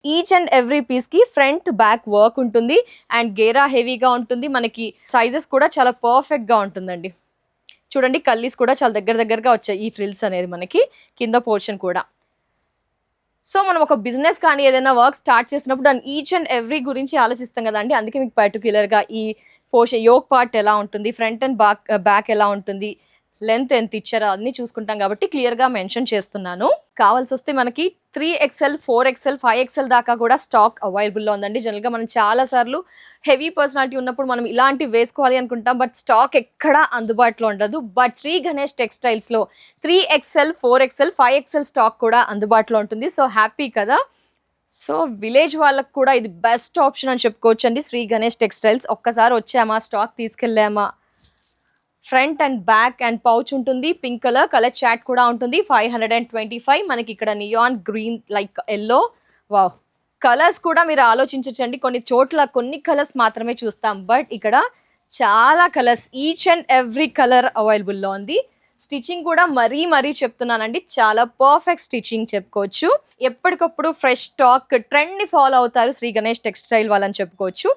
Each and every piece కి front back work ఉంటుంది and గేరా హెవీగా ఉంటుంది. మనకి సైజెస్ కూడా చాలా పర్ఫెక్ట్ గా ఉంటుందండి. చూడండి కల్లీస్ కూడా చాలా దగ్గరగా వచ్చాయి ఈ ఫ్రిల్స్ అనేది మనకి కింద పోర్షన్ కూడా. సో మనం ఒక బిజినెస్ కానీ ఏదైనా వర్క్ స్టార్ట్ చేసినప్పుడు దాని ఈచ్ అండ్ ఎవ్రీ గురించి ఆలోచిస్తాం కదండి. అందుకే మీకు పర్టిక్యులర్గా ఈ పోర్షన్ యోక్ పార్ట్ ఎలా ఉంటుంది, ఫ్రంట్ అండ్ బ్యాక్ ఎలా ఉంటుంది, లెంత్ ఎంత ఇచ్చారో అన్ని చూసుకుంటాం కాబట్టి క్లియర్గా మెన్షన్ చేస్తున్నాను. కావాల్సి వస్తే మనకి 3XL 4XL 5XL దాకా కూడా స్టాక్ అవైలబుల్లో ఉందండి. జనరల్గా మనం చాలా సార్లు హెవీ పర్సనాలిటీ ఉన్నప్పుడు మనం ఇలాంటివి వేసుకోవాలి అనుకుంటాం, బట్ స్టాక్ ఎక్కడా అందుబాటులో ఉండదు. బట్ శ్రీ గణేష్ టెక్స్టైల్స్లో 3XL 4XL 5XL స్టాక్ కూడా అందుబాటులో ఉంటుంది. సో హ్యాపీ కదా. సో విలేజ్ వాళ్ళకు కూడా ఇది బెస్ట్ ఆప్షన్ అని చెప్పుకోవచ్చు అండి. శ్రీ గణేష్ టెక్స్టైల్స్ ఒక్కసారి వచ్చామా, స్టాక్ తీసుకెళ్ళామా. Front and back and pouch ఉంటుంది. పింక్ కలర్ చాట్ కూడా ఉంటుంది. 525. మనకి ఇక్కడ neon green like yellow. Wow, colours కూడా మీరు ఆలోచించండి. కొన్ని చోట్ల కొన్ని కలర్స్ మాత్రమే చూస్తాం, బట్ ఇక్కడ చాలా colours, each and every colour అవైలబుల్లో ఉంది. స్టిచ్చింగ్ కూడా మరీ చెప్తున్నానండి, చాలా పర్ఫెక్ట్ స్టిచ్చింగ్ చెప్పుకోవచ్చు. ఎప్పటికప్పుడు ఫ్రెష్ స్టాక్ ట్రెండ్ని ఫాలో అవుతారు శ్రీ గణేష్ టెక్స్టైల్ వాళ్ళని చెప్పుకోవచ్చు.